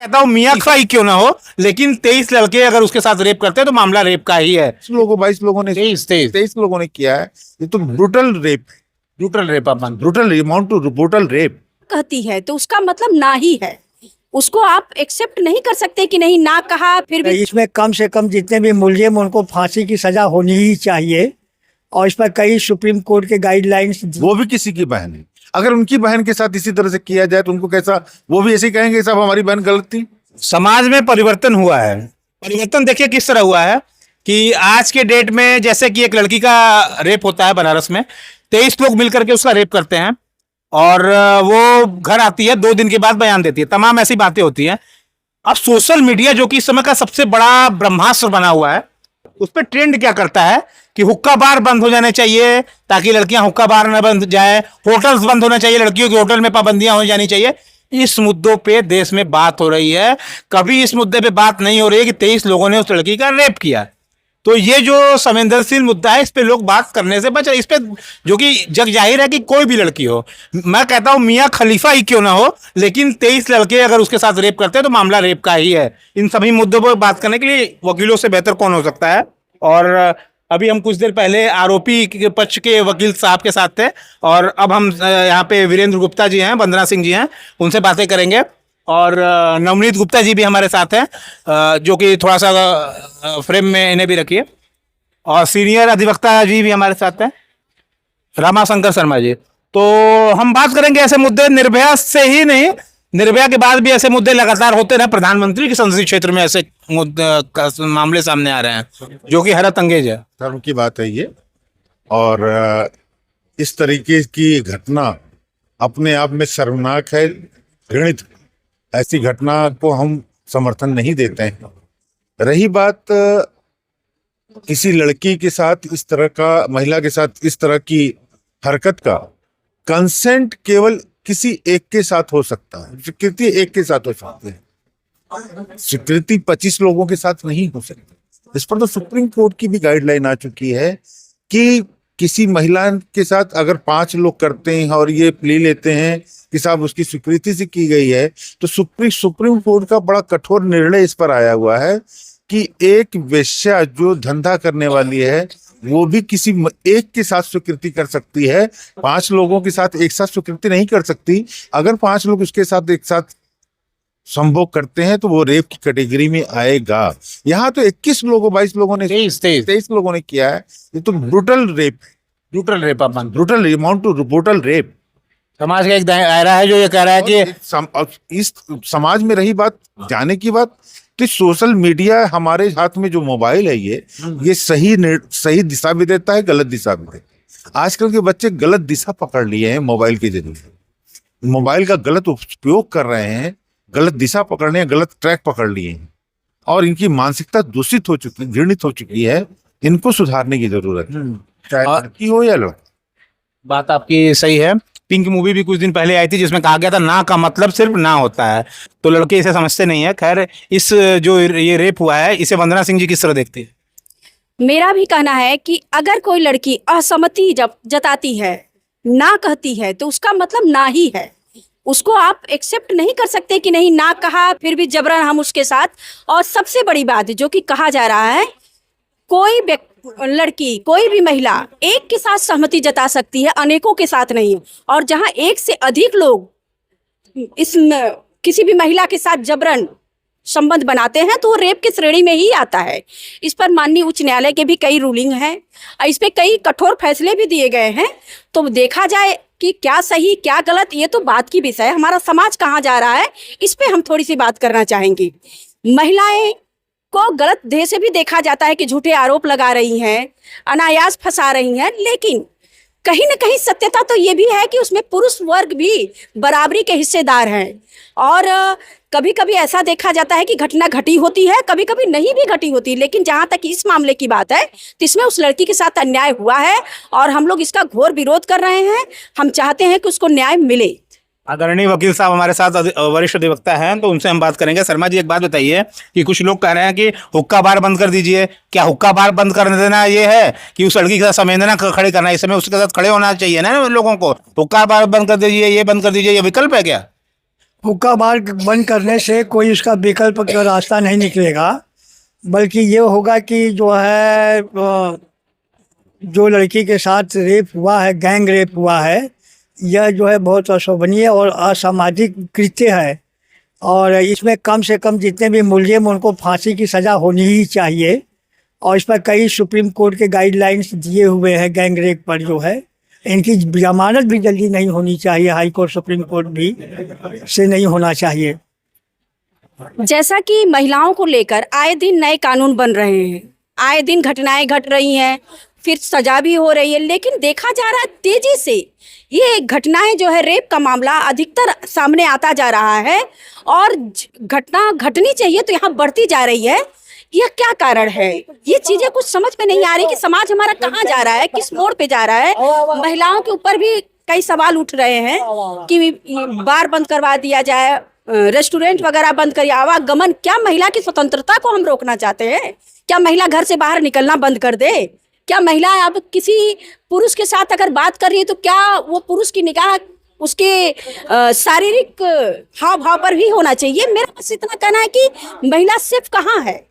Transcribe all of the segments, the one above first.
कहता हूँ मियां खाई क्यों ना हो, लेकिन 23 लड़के अगर उसके साथ रेप करते हैं तो मामला रेप का ही है। 22 लोगों ने 23 लोगों ने किया है। ये तो brutal rape, brutal rape upon brutal amount to brutal rape कहती है तो उसका मतलब ना ही है, उसको आप एक्सेप्ट नहीं कर सकते कि नहीं, ना कहा फिर भी। इसमें कम से कम जितने भी मुलजिम उनको फांसी की सजा होनी ही चाहिए। और इस पर कई सुप्रीम कोर्ट के गाइडलाइंस। वो भी किसी की बहन है, अगर उनकी बहन के साथ इसी तरह से किया जाए तो उनको कैसा, वो भी ऐसे ही कहेंगे साहब हमारी बहन गलत थी। समाज में परिवर्तन हुआ है। परिवर्तन देखिए किस तरह हुआ है कि आज के डेट में जैसे कि एक लड़की का रेप होता है बनारस में, 23 लोग मिलकर के उसका रेप करते हैं और वो घर आती है, 2 दिन के बाद बयान देती है, तमाम ऐसी बातें होती हैं। अब सोशल मीडिया जो कि इस समय का सबसे बड़ा ब्रह्मास्त्र बना हुआ है, उस पर ट्रेंड क्या करता है कि हुक्का बार बंद हो जाने चाहिए ताकि लड़कियां हुक्का बार न बंद जाए, होटल्स बंद होना चाहिए, लड़कियों के होटल में पाबंदियां हो जानी चाहिए। इस मुद्दों पे देश में बात हो रही है, कभी इस मुद्दे पे बात नहीं हो रही है कि 23 लोगों ने उस लड़की का रेप किया। तो ये जो संवेदनशील मुद्दा है, इस पे लोग बात करने से बच रहे, इस पे जो कि जग जाहिर है कि कोई भी लड़की हो, मैं कहता हूं मियां खलीफा ही क्यों ना हो, लेकिन 23 लड़के अगर उसके साथ रेप करते हैं तो मामला रेप का ही है। इन सभी मुद्दों पर बात करने के लिए वकीलों से बेहतर कौन हो सकता है। और अभी हम कुछ देर पहले आरोपी के पक्ष के वकील साहब के साथ थे और अब हम यहाँ पे वीरेंद्र गुप्ता जी हैं, वंदना सिंह जी हैं, उनसे बातें करेंगे। और नवनीत गुप्ता जी भी हमारे साथ हैं, जो कि थोड़ा सा फ्रेम में इन्हें भी रखिए। और सीनियर अधिवक्ता जी भी हमारे साथ हैं, रामाशंकर शर्मा जी। तो हम बात करेंगे ऐसे मुद्दे, निर्भया से ही नहीं, निर्भया के बाद भी ऐसे मुद्दे लगातार होते रहे। प्रधानमंत्री के संसदीय क्षेत्र में ऐसे मामले सामने आ रहे हैं जो कि हैरत अंगेज है। धर्म की बात है ये, और इस तरीके की घटना अपने आप में शर्मनाक है, घृणित। ऐसी घटना को हम समर्थन नहीं देते हैं। रही बात किसी लड़की के साथ इस तरह का, महिला के साथ इस तरह की हरकत का, कंसेंट केवल किसी एक के साथ हो सकता है, स्वीकृति एक के साथ हो सकती है, स्वीकृति 25 लोगों के साथ नहीं हो सकती। इस पर तो सुप्रीम कोर्ट की भी गाइडलाइन आ चुकी है कि किसी महिला के साथ अगर 5 लोग करते हैं और ये प्ली लेते हैं कि साहब उसकी स्वीकृति से की गई है, तो सुप्रीम कोर्ट का बड़ा कठोर निर्णय इस पर आया हुआ है कि एक वेश्या जो धंधा करने वाली है वो भी किसी एक के साथ स्वीकृति कर सकती है, 5 लोगों के साथ एक साथ स्वीकृति नहीं कर सकती। अगर 5 लोग उसके साथ एक साथ संभोग करते हैं तो वो रेप की कैटेगरी में आएगा। यहाँ तो 21 लोगों 22 लोगों ने 23 लोगों ने किया है। ये तो brutal rape, upon brutal amount to brutal rape. समाज का एक दायरा है जो ये कह रहा है कि इस समाज में रही बात जाने की बात, तो सोशल मीडिया हमारे हाथ में जो मोबाइल है ये सही दिशा भी देता है, गलत दिशा भी देता है। आजकल के बच्चे गलत दिशा पकड़ लिए हैं मोबाइल के जरिए, मोबाइल का गलत उपयोग कर रहे हैं, गलत दिशा पकड़ने, गलत ट्रैक पकड़ लिए हैं और इनकी मानसिकता दूषित हो चुकी, घृणित हो चुकी है। इनको सुधारने की जरूरत है, चाहे लड़की हो या लड़का। बात आपकी सही है। पिंक मूवी भी कुछ दिन पहले आई थी जिसमें कहा गया था ना का मतलब सिर्फ ना होता है, तो लड़के इसे समझते नहीं है। खैर, इस जो ये रेप हुआ है इसे वंदना सिंह जी किस तरह देखती है? मेरा भी कहना है कि अगर कोई लड़की असहमति जब जताती है, ना कहती है, तो उसका मतलब ना ही है, उसको आप एक्सेप्ट नहीं कर सकते कि नहीं, ना कहा फिर भी जबरन हम उसके साथ। और सबसे बड़ी बात जो कि कहा जा रहा है, कोई लड़की, कोई भी महिला एक के साथ सहमति जता सकती है, अनेकों के साथ नहीं। और जहां एक से अधिक लोग इस किसी भी महिला के साथ जबरन संबंध बनाते हैं तो वो रेप की श्रेणी में ही आता है। इस पर माननीय उच्च न्यायालय के भी कई रूलिंग हैं और इस पे कई कठोर फैसले भी दिए गए हैं। तो देखा जाए कि क्या सही क्या गलत, ये तो बात की विषय है। हमारा समाज कहाँ जा रहा है, इस पे हम थोड़ी सी बात करना चाहेंगे। महिलाएं को गलत ध्येय से भी देखा जाता है कि झूठे आरोप लगा रही हैं, अनायास फंसा रही हैं, लेकिन कहीं न कहीं सत्यता तो ये भी है कि उसमें पुरुष वर्ग भी बराबरी के हिस्सेदार हैं। और कभी कभी ऐसा देखा जाता है कि घटना घटी होती है, कभी कभी नहीं भी घटी होती, लेकिन जहाँ तक इस मामले की बात है तो इसमें उस लड़की के साथ अन्याय हुआ है और हम लोग इसका घोर विरोध कर रहे हैं। हम चाहते हैं कि उसको न्याय मिले। आदरणीय वकील साहब हमारे साथ वरिष्ठ अधिवक्ता हैं, तो उनसे हम बात करेंगे। शर्मा जी, एक बात बताइए कि कुछ लोग कह रहे हैं कि हुक्का बार बंद कर दीजिए। क्या हुक्का बार बंद कर देना ये है कि उस लड़की के साथ संवेदना खड़े करना? इस समय उसके साथ खड़े होना चाहिए ना लोगों को। हुक्का बार बंद कर दीजिए, ये बंद कर दीजिए, ये विकल्प है क्या? हुक्का बार बंद करने से कोई उसका विकल्प का रास्ता नहीं निकलेगा, बल्कि ये होगा कि जो है जो लड़की के साथ रेप हुआ है, गैंग रेप हुआ है, यह जो है बहुत अशोभनीय और असामाजिक कृत्य है। और इसमें कम से कम जितने भी मुलजिम उनको फांसी की सज़ा होनी ही चाहिए। और इस पर कई सुप्रीम कोर्ट के गाइडलाइंस दिए हुए हैं गैंग रेप पर जो है। इनकी जमानत भी जल्दी नहीं होनी चाहिए, हाई कोर्ट सुप्रीम कोर्ट भी से नहीं होना चाहिए। जैसा कि महिलाओं को लेकर आए दिन नए कानून बन रहे हैं, आए दिन घटनाएं घट रही हैं, फिर सजा भी हो रही है, लेकिन देखा जा रहा है तेजी से ये घटनाएं जो है रेप का मामला अधिकतर सामने आता जा रहा है और घटना घटनी चाहिए तो यहाँ बढ़ती जा रही है। यह क्या कारण है? ये चीजें कुछ समझ में नहीं आ रही कि समाज हमारा कहाँ जा रहा है, किस मोड़ पे जा रहा है। महिलाओं के ऊपर भी कई सवाल उठ रहे हैं कि बार बंद करवा दिया जाए, रेस्टोरेंट वगैरह बंद करिए, आवागमन। क्या महिला की स्वतंत्रता को हम रोकना चाहते हैं? क्या महिला घर से बाहर निकलना बंद कर दे? क्या महिला अब किसी पुरुष के साथ अगर बात कर रही है तो क्या वो पुरुष की निगाह उसके शारीरिक हाव भाव पर भी होना चाहिए? मेरा बस इतना कहना है कि महिला सिर्फ कहाँ है?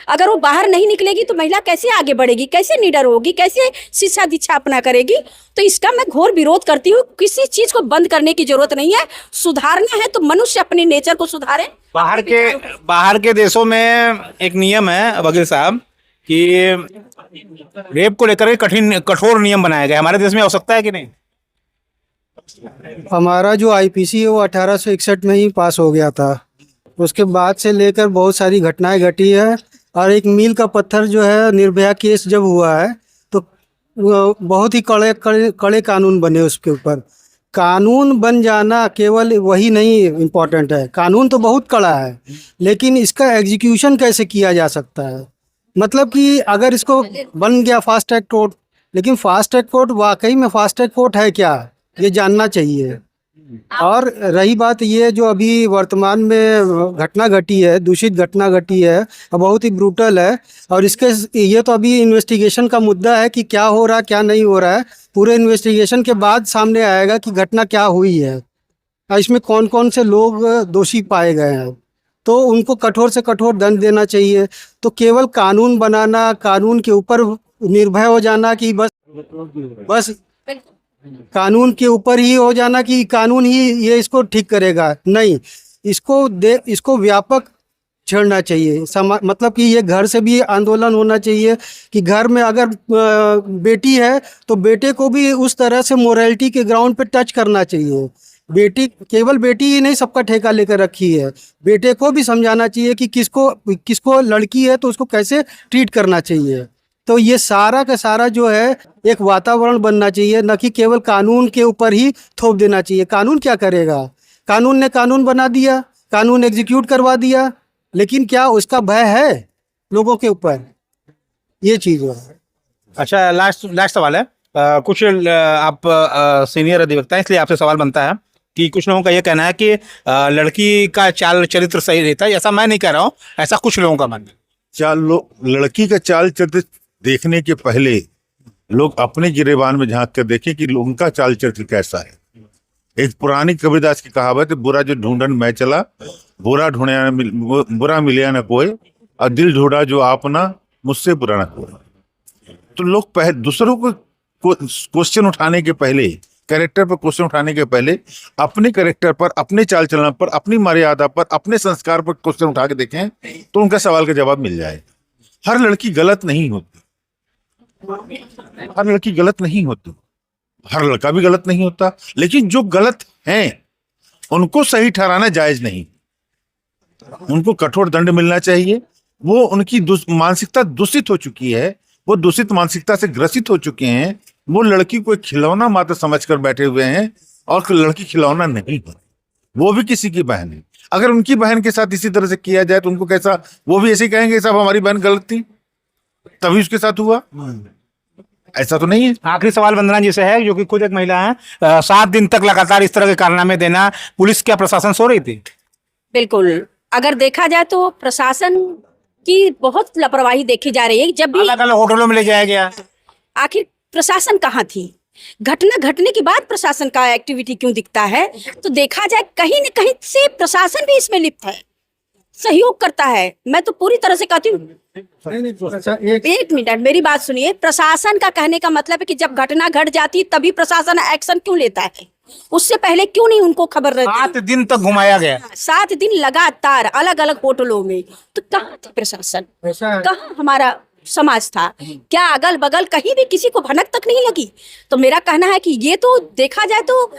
अगर वो बाहर नहीं निकलेगी तो महिला कैसे आगे बढ़ेगी, कैसे निडर होगी, कैसे शिक्षा दीक्षा अपना करेगी? तो इसका मैं घोर विरोध करती हूँ। किसी चीज को बंद करने की जरूरत नहीं है, सुधारना है तो मनुष्य अपने नेचर को सुधारे। बाहर के देशों में एक नियम है वकील साहब कि रेप को लेकर कठोर नियम बनाया गया। हमारे देश में हो सकता है कि नहीं? हमारा जो आईपीसी है वो 1861 में ही पास हो गया था। उसके बाद से लेकर बहुत सारी घटनाएं घटी है और एक मील का पत्थर जो है निर्भया केस जब हुआ है तो बहुत ही कड़े कानून बने उसके ऊपर। कानून बन जाना केवल वही नहीं इम्पोर्टेंट है, कानून तो बहुत कड़ा है लेकिन इसका एग्जीक्यूशन कैसे किया जा सकता है। मतलब कि अगर इसको बन गया फास्ट ट्रैक कोर्ट, लेकिन फास्ट ट्रैक कोर्ट वाकई में फास्ट ट्रैक कोर्ट है क्या, ये जानना चाहिए। और रही बात ये जो अभी वर्तमान में घटना घटी है, दूषित घटना घटी है और बहुत ही ब्रूटल है और इसके ये तो अभी इन्वेस्टिगेशन का मुद्दा है कि क्या हो रहा है क्या नहीं हो रहा है। पूरे इन्वेस्टिगेशन के बाद सामने आएगा कि घटना क्या हुई है और इसमें कौन कौन से लोग दोषी पाए गए हैं, तो उनको कठोर से कठोर दंड देना चाहिए। तो केवल कानून बनाना, कानून के ऊपर निर्भय हो जाना कि बस कानून के ऊपर ही हो जाना कि कानून ही ये इसको ठीक करेगा, नहीं, इसको व्यापक छेड़ना चाहिए। मतलब कि ये घर से भी आंदोलन होना चाहिए कि घर में अगर बेटी है तो बेटे को भी उस तरह से मोरालिटी के ग्राउंड पे टच करना चाहिए। बेटी केवल बेटी ही नहीं सबका ठेका लेकर रखी है, बेटे को भी समझाना चाहिए कि किसको लड़की है तो उसको कैसे ट्रीट करना चाहिए। तो ये सारा का सारा जो है एक वातावरण बनना चाहिए, न कि केवल कानून के ऊपर ही थोप देना चाहिए। कानून क्या करेगा? कानून ने कानून बना दिया, कानून एग्जीक्यूट करवा दिया, लेकिन क्या उसका भय है लोगों के ऊपर? ये चीज़ है। अच्छा, लास्ट सवाल है। कुछ आप सीनियर अधिवक्ता हैं इसलिए आपसे सवाल बनता है कि कुछ लोगों का ये कहना है कि लड़की का चाल चरित्र सही रहता है। ऐसा मैं नहीं कह रहा हूँ, ऐसा कुछ लोगों का मानना है। लड़की का चाल चरित्र देखने के पहले लोग अपने गिरेबान में झांक कर देखें कि उनका चाल चरित्र कैसा है। एक पुरानी कबीरदास की कहावत है, बुरा जो ढूंढन मैं चला, बुरा मिलिया न कोई, और दिल ढूंढा जो आपना, मुझसे बुरा न कोई। तो लोग दूसरों को क्वेश्चन उठाने के पहले, कैरेक्टर पर क्वेश्चन उठाने के पहले अपने कैरेक्टर पर, अपने चाल चलन पर, अपनी मर्यादा पर, अपने संस्कार पर क्वेश्चन उठा के देखें तो उनका सवाल का जवाब मिल जाए। हर लड़की गलत नहीं होती, हर लड़की गलत नहीं होती, हर लड़का भी गलत नहीं होता, लेकिन जो गलत हैं उनको सही ठहराना जायज नहीं। उनको कठोर दंड मिलना चाहिए। वो उनकी मानसिकता दूषित हो चुकी है, वो दूषित मानसिकता से ग्रसित हो चुके हैं। वो लड़की को एक खिलौना मात्र समझकर बैठे हुए हैं और लड़की खिलौना नहीं है, वो भी किसी की बहन है। अगर उनकी बहन के साथ इसी तरह से किया जाए तो उनको कैसा, वो भी ऐसे कहेंगे साहब हमारी बहन गलत थी तभी उसके साथ हुआ, ऐसा तो नहीं है। आखिरी सवाल वंदना जी से है, जो कि खुद एक महिला है। 7 दिन तक लगातार इस तरह के कारनामे देना, पुलिस क्या प्रशासन सो रही थी? बिल्कुल, अगर देखा जाए तो प्रशासन की बहुत लापरवाही देखी जा रही है। जब भी अलग अलग होटलों में ले जाया गया, आखिर प्रशासन कहाँ थी? घटना घटने के बाद प्रशासन का एक्टिविटी क्यों दिखता है? तो देखा जाए कहीं न कहीं से प्रशासन भी इसमें लिप्त है, सहयोग करता है। मैं तो पूरी तरह से कहती हूँ, एक मिनट मेरी बात सुनिए। प्रशासन का कहने का मतलब है कि जब घटना घट जाती है तभी प्रशासन एक्शन क्यों लेता है? उससे पहले क्यों नहीं उनको खबर रहती? 7 दिन तक घुमाया गया। 7 दिन लगातार अलग अलग होटलों में, तो कहाँ थे प्रशासन? कहाँ हमारा समाज था? क्या अगल बगल कहीं भी किसी को भनक तक नहीं लगी? तो मेरा कहना है कि ये तो देखा जाए तो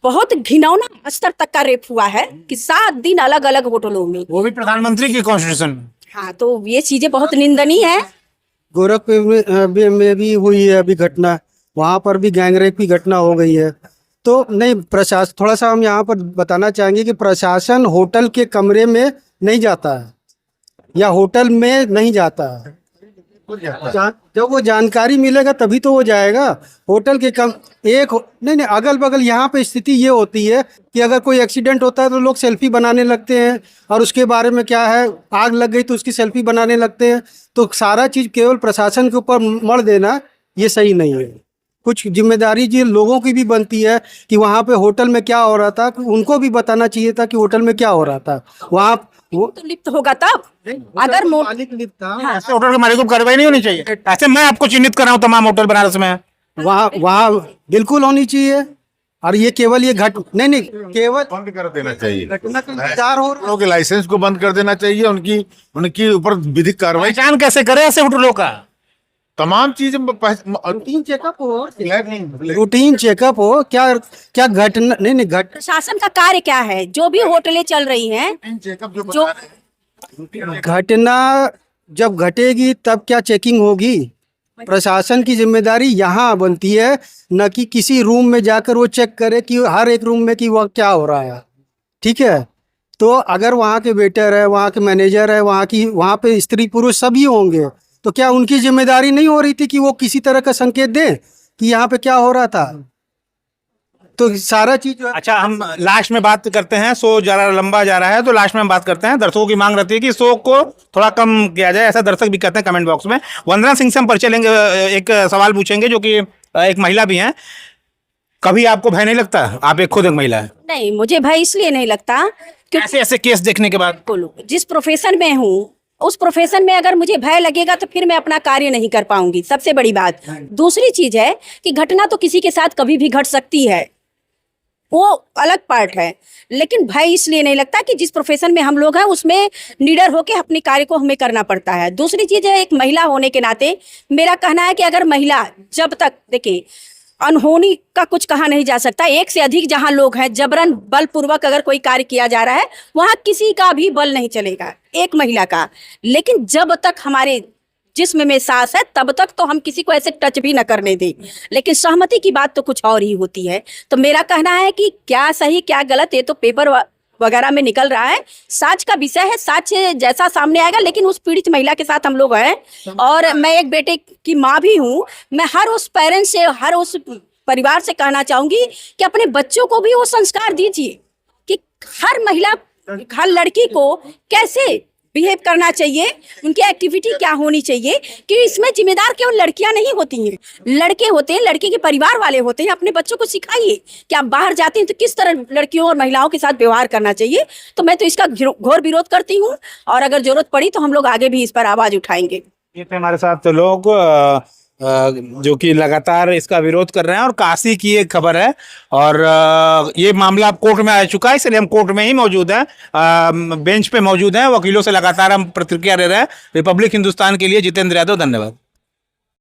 बहुत घिनौना स्तर तक का रेप हुआ है कि 7 दिन अलग अलग होटलों में, वो भी प्रधानमंत्री की कॉन्स्टिट्यूशन में। हाँ, तो ये चीजें बहुत निंदनीय है। गोरखपुर में भी हुई है अभी घटना, वहाँ पर भी गैंगरेप की घटना हो गई है। तो नहीं, प्रशासन, थोड़ा सा हम यहाँ पर बताना चाहेंगे कि प्रशासन होटल के कमरे में नहीं जाता है या होटल में नहीं जाता है। जब वो जानकारी मिलेगा तभी तो वो जाएगा। होटल के नहीं, अगल बगल यहाँ पे स्थिति ये होती है कि अगर कोई एक्सीडेंट होता है तो लोग सेल्फी बनाने लगते हैं, और उसके बारे में क्या है, आग लग गई तो उसकी सेल्फी बनाने लगते हैं। तो सारा चीज़ केवल प्रशासन के ऊपर मढ़ देना ये सही नहीं है। कुछ जिम्मेदारी जी लोगों की भी बनती है कि वहाँ पे होटल में क्या हो रहा था, उनको भी बताना चाहिए था कि होटल में क्या हो रहा था। वहाँ वो तो लिप्त होगा तब, अगर मालिक लिप्त था, ऐसे होटल के मालिक को कार्रवाई नहीं होनी चाहिए। ऐसे मैं आपको चिन्हित कर रहा हूँ तमाम होटल बनारस में। वहाँ बिल्कुल होनी चाहिए। और ये केवल ये नहीं केवल बंद कर देना चाहिए, घटना का इंतजार हो रहा है। होटलों के लाइसेंस को बंद कर देना चाहिए, उनकी ऊपर विधिक कार्रवाई, पहचान कैसे करे ऐसे होटलों का? तमाम चीजें रूटीन चेकअप हो। क्या घटना नहीं प्रशासन का कार्य क्या है? जो भी होटलें चल रही हैं, जो घटना जब घटेगी तब क्या चेकिंग होगी? प्रशासन की जिम्मेदारी यहाँ बनती है, न कि किसी रूम में जाकर वो चेक करे कि हर एक रूम में कि वह क्या हो रहा है। ठीक है, तो अगर वहाँ के वेटर है, वहाँ के मैनेजर है, वहाँ पे स्त्री पुरुष सभी होंगे, तो क्या उनकी जिम्मेदारी नहीं हो रही थी कि वो किसी तरह का संकेत दें कि यहाँ पे क्या हो रहा था? तो सारा चीज अच्छा, हम लास्ट में बात करते हैं, शो जरा लंबा जा रहा है तो लास्ट में हम बात करते हैं। दर्शकों की मांग रहती है कि शो को थोड़ा कम किया जाए, ऐसा दर्शक भी कहते हैं कमेंट बॉक्स में। वंदना सिंह से हम परिचय लेंगे, एक सवाल पूछेंगे जो कि एक महिला भी हैं। कभी आपको भय नहीं लगता? आप एक खुद एक महिला है। नहीं, मुझे भय इसलिए नहीं लगता क्योंकि ऐसे केस देखने के बाद जिस प्रोफेशन में हूँ उस प्रोफेशन में अगर मुझे भय लगेगा तो फिर मैं अपना कार्य नहीं कर पाऊंगी, सबसे बड़ी बात। दूसरी चीज है कि घटना तो किसी के साथ कभी भी घट सकती है, वो अलग पार्ट है, लेकिन भय इसलिए नहीं लगता कि जिस प्रोफेशन में हम लोग हैं उसमें निडर होकर अपने कार्य को हमें करना पड़ता है। दूसरी चीज है, एक महिला होने के नाते मेरा कहना है कि अगर महिला, जब तक देखिए अनहोनी का कुछ कहा नहीं जा सकता, एक से अधिक जहां लोग हैं, जबरन बलपूर्वक अगर कोई कार्य किया जा रहा है वहां किसी का भी बल नहीं चलेगा, एक महिला का। लेकिन जब तक हमारे जिस्म में सांस है तब तक तो हम किसी को ऐसे टच भी न करने दें, लेकिन सहमति की बात तो कुछ और ही होती है। तो मेरा कहना है कि क्या सही क्या गलत ये तो पेपर वगैरह में निकल रहा है, साच का विषय है, साच जैसा सामने आएगा। लेकिन उस पीड़ित महिला के साथ हम लोग हैं, और मैं एक बेटे की माँ भी हूँ। मैं हर उस पेरेंट्स से, हर उस परिवार से कहना चाहूंगी कि अपने बच्चों को भी वो संस्कार दीजिए कि हर महिला, हर लड़की को कैसे बिहेव करना चाहिए, उनकी एक्टिविटी क्या होनी चाहिए, कि इसमें जिम्मेदार केवल लड़कियां नहीं होती हैं, लड़के होते हैं, लड़के के परिवार वाले होते हैं। अपने बच्चों को सिखाइए कि आप बाहर जाते हैं तो किस तरह लड़कियों और महिलाओं के साथ व्यवहार करना चाहिए। तो मैं तो इसका घोर विरोध करती हूँ, और अगर जरूरत पड़ी तो हम लोग आगे भी इस पर आवाज उठाएंगे। ये थे हमारे साथ लोग जो कि लगातार इसका विरोध कर रहे हैं, और काशी की एक खबर है, और ये मामला कोर्ट में आ चुका है, इसलिए हम कोर्ट में ही मौजूद हैं, बेंच पे मौजूद हैं, वकीलों से लगातार हम प्रतिक्रिया ले रहे हैं। रिपब्लिक हिंदुस्तान के लिए जितेंद्र यादव, धन्यवाद।